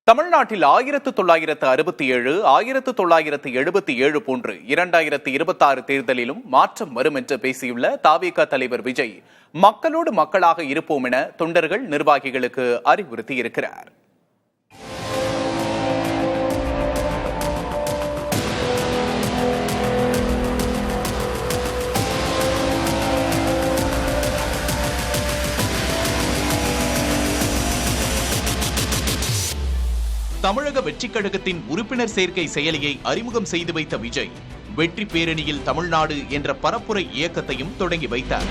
தமிழ்நாட்டில் 1967, 1977 போன்று 2026 தேர்தலிலும் மாற்றம் வரும் என்று பேசியுள்ள தவிக தலைவர் விஜய், மக்களோடு மக்களாக இருப்போம் என தொண்டர்கள், நிர்வாகிகளுக்கு அறிவுறுத்தியிருக்கிறார். தமிழக வெற்றிக் கழகத்தின் உறுப்பினர் சேர்க்கை செயலியை அறிமுகம் செய்து வைத்த விஜய், வெற்றி பேரணியில் தமிழ்நாடு என்ற பரப்புரை இயக்கத்தையும் தொடங்கி வைத்தார்.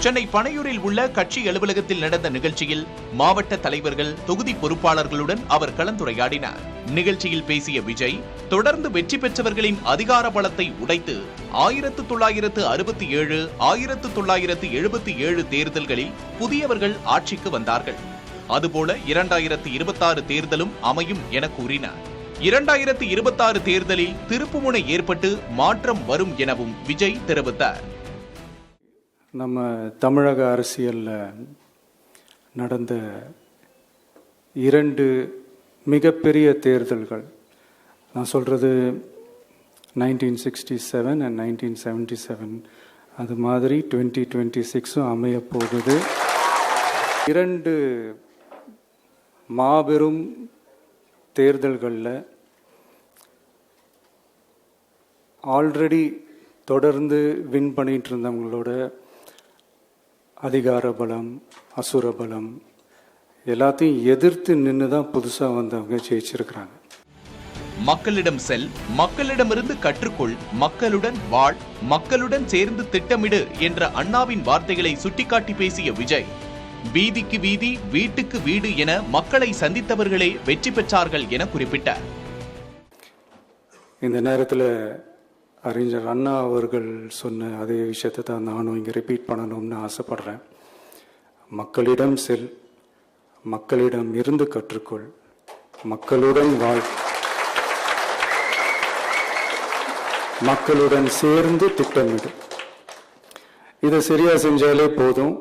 சென்னை பனையூரில் உள்ள கட்சி அலுவலகத்தில் நடந்த நிகழ்ச்சியில் மாவட்ட தலைவர்கள், தொகுதி பொறுப்பாளர்களுடன் அவர் கலந்துரையாடினார். நிகழ்ச்சியில் பேசிய விஜய், தொடர்ந்து வெற்றி பெற்றவர்களின் அதிகார பலத்தை உடைத்து 1967, 1977 தேர்தல்களில் புதியவர்கள் ஆட்சிக்கு வந்தார்கள். அதுபோல 2026 தேர்தலும் அமையும் என கூறினார். 2026 தேர்தலில் திருப்புமுனை ஏற்பட்டு மாற்றம் வரும் எனவும் விஜய் தெரிவித்தார். நம்ம தமிழக அரசியலில் நடந்த 2 மிகப்பெரிய தேர்தல்கள், நான் சொல்கிறது 1967 and 1977, அது மாதிரி 2026 அமைய போகுது. 2 மாபெரும் தேர்தல்களில் ஆல்ரெடி தொடர்ந்து வின் பண்ணிட்டு இருந்தவங்களோட அதிகார பலம், அசுர பலம் எல்லாத்தையும் எதிர்த்து நின்று தான் புதுசாக வந்தவங்க ஜெயிச்சிருக்கிறாங்க. மக்களிடம் செல், மக்களிடமிருந்து கற்றுக்கொள், மக்களுடன் வாழ், மக்களுடன் சேர்ந்து திட்டமிடு என்ற அண்ணாவின் வார்த்தைகளை சுட்டிக்காட்டி பேசிய விஜய், வீதிக்கு வீதி, வீட்டுக்கு வீடு என மக்களை சந்தித்தவர்களே வெற்றி பெற்றார்கள் என குறிப்பிட்டார். இந்த நேரத்தில் அறிஞர் அண்ணா அவர்கள் சொன்ன அதே விஷயத்தை தான் நானும் இங்கே ரிப்பீட் பண்ணணும்னு ஆசைப்படுறேன். மக்களிடம் செல், மக்களிடம் இருந்து கற்றுக்கொள், மக்களுடன் வாழ், மக்களுடன் சேர்ந்து திட்டமிடு. இதை சரியா செஞ்சாலே போதும்.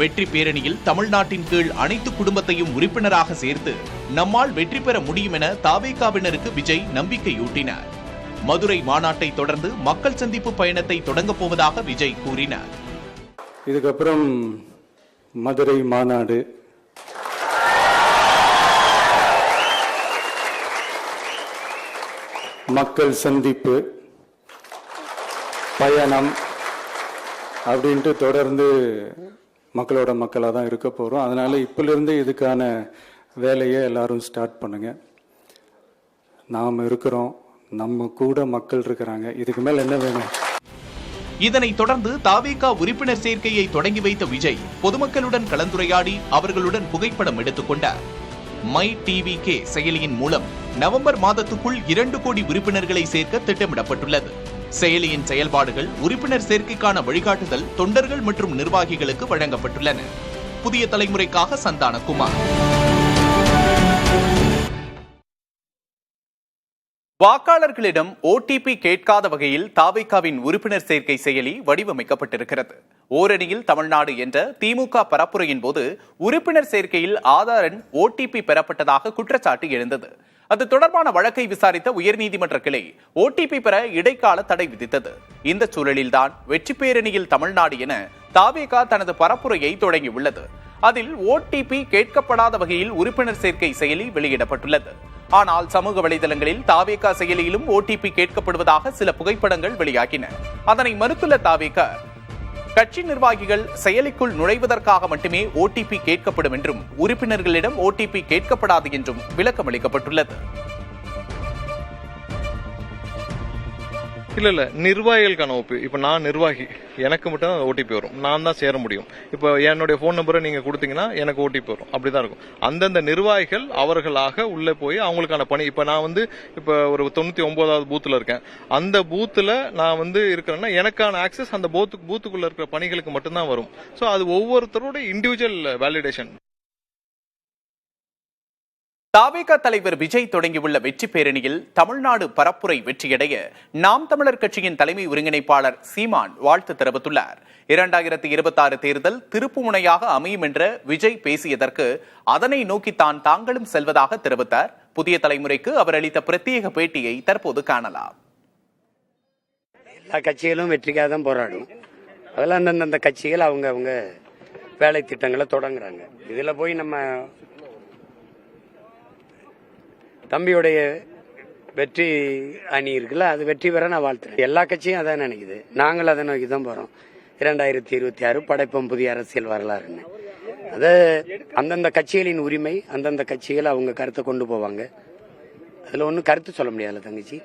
வெற்றி பேரணியில் தமிழ்நாட்டின் கீழ் அனைத்து குடும்பத்தையும் உறுப்பினராக சேர்த்து நம்மால் வெற்றி பெற முடியும் என தவிகவினருக்கு விஜய் நம்பிக்கையூட்டினார். மதுரை மாநாட்டை தொடர்ந்து மக்கள் சந்திப்பு பயணத்தை தொடங்கப் போவதாக விஜய் கூறினார். இதுக்கப்புறம் மதுரை மாநாடு, மக்கள் சந்திப்பு பயணம் அப்படின்ட்டு தொடர்ந்து மக்களோட மக்களாக தான் இருக்க போகிறோம். அதனால இப்பிலிருந்து இதுக்கான வேலையை எல்லாரும் ஸ்டார்ட் பண்ணுங்க. நாம் இருக்கிறோம், நம்ம கூட மக்கள் இருக்கிறாங்க, இதுக்கு மேல என்ன வேணும்? இதனைத் தொடர்ந்து தவிக உறுப்பினர் சேர்க்கையை தொடங்கி வைத்த விஜய் பொதுமக்களுடன் கலந்துரையாடி அவர்களுடன் புகைப்படம் எடுத்துக் கொண்டார். மை டிவிகே செயலியின் மூலம் நவம்பர் மாதத்துக்குள் 2 கோடி உறுப்பினர்களை சேர்க்க திட்டமிடப்பட்டுள்ளது. செயலியின் செயல்பாடுகள், உறுப்பினர் சேர்க்கைக்கான வழிகாட்டுதல் தொண்டர்கள் மற்றும் நிர்வாகிகளுக்கு வழங்கப்பட்டுள்ளன. புதிய தலைமுறைக்காக சந்தானகுமார். வாக்காளர்களிடம் ஓடிபி கேட்காத வகையில் தவிகவின் உறுப்பினர் சேர்க்கை செயலி வடிவமைக்கப்பட்டிருக்கிறது. ஓரணியில் தமிழ்நாடு என்ற திமுக பரப்புரையின் போது உறுப்பினர் சேர்க்கையில் ஆதார் எண், ஓடிபி பெறப்பட்டதாக குற்றச்சாட்டு எழுந்தது. அது தொடர்பான வழக்கை விசாரித்த உயர்நீதிமன்ற கிளை ஓடிபி பெற இடைக்கால தடை விதித்தது. இந்த சூழலில்தான் வெற்றி பேரணியில் தமிழ்நாடு என தவிக தனது பரப்புரையை தொடங்கியுள்ளது. அதில் ஓடிபி கேட்கப்படாத வகையில் உறுப்பினர் சேர்க்கை செயலி வெளியிடப்பட்டுள்ளது. ஆனால் சமூக வலைதளங்களில் தவிக செயலியிலும் ஓடிபி கேட்கப்படுவதாக சில புகைப்படங்கள் வெளியாகின. அதனை மறுத்துள்ள தவிக, கட்சி நிர்வாகிகள் செயலிக்குள் நுழைவதற்காக மட்டுமே ஓடிபி கேட்கப்படும் என்றும் உறுப்பினர்களிடம் ஓடிபி கேட்கப்படாது என்றும் விளக்கம் அளிக்கப்பட்டுள்ளது. இல்லை நிர்வாகிகளுக்கான ஓபி. இப்போ நான் நிர்வாகி, எனக்கு மட்டும் தான் ஓடிபி வரும், நான் தான் சேர முடியும். இப்போ என்னுடைய ஃபோன் நம்பரை நீங்கள் கொடுத்தீங்கன்னா எனக்கு ஓடிபி வரும், அப்படி தான் இருக்கும். அந்தந்த நிர்வாகிகள் அவர்களாக உள்ளே போய் அவங்களுக்கான பணி, இப்போ நான் இப்போ ஒரு 99வது பூத்தில் இருக்கேன், அந்த பூத்தில் நான் இருக்கிறேன்னா எனக்கான ஆக்சஸ் அந்த பூத்துக்குள்ளே இருக்கிற பணிகளுக்கு மட்டும்தான் வரும். ஸோ அது ஒவ்வொருத்தரோட இண்டிவிஜுவல் வேலிடேஷன். தாவேகா தலைவர் விஜய் தொடங்கியுள்ள வெற்றி பேரணியில் தமிழ்நாடு பரப்புரை வெற்றியடைய நாம் தமிழர் கட்சியின் தலைமை ஒருங்கிணைப்பாளர் சீமான் வாழ்த்து தெரிவித்துள்ளார். 2026 தேர்தல் திருப்புமுனையாக அமையும் என்ற விஜய் பேசியதற்கு அதனை நோக்கித்தான் தாங்களும் செல்வதாக தெரிவித்தார். புதிய தலைமுறைக்கு அவர் அளித்த பிரத்யேக பேட்டியை தற்போது காணலாம். எல்லா கட்சிகளும் வெற்றிக்காக தான் போராடும். அதெல்லாம் அந்தந்த கட்சிகள் அவங்க வேலை திட்டங்களை தொடங்குறாங்க. இதுல போய் நம்ம தம்பியுடைய வெற்றி அணி இருக்குல்ல, அது வெற்றி பெற நான் வாழ்த்துறேன். எல்லா கட்சியும் அதான் நினைக்குது, நாங்களும் அதை நோக்கி தான் போறோம். 2026 படைப்போம் புதிய அரசியல் வரலாறுன்னு. அது அந்தந்த கட்சிகளின் உரிமை, அந்தந்த கட்சிகள் அவங்க கருத்தை கொண்டு போவாங்க. அதுல ஒன்றும் கருத்து சொல்ல முடியாதுல்ல தங்கச்சி.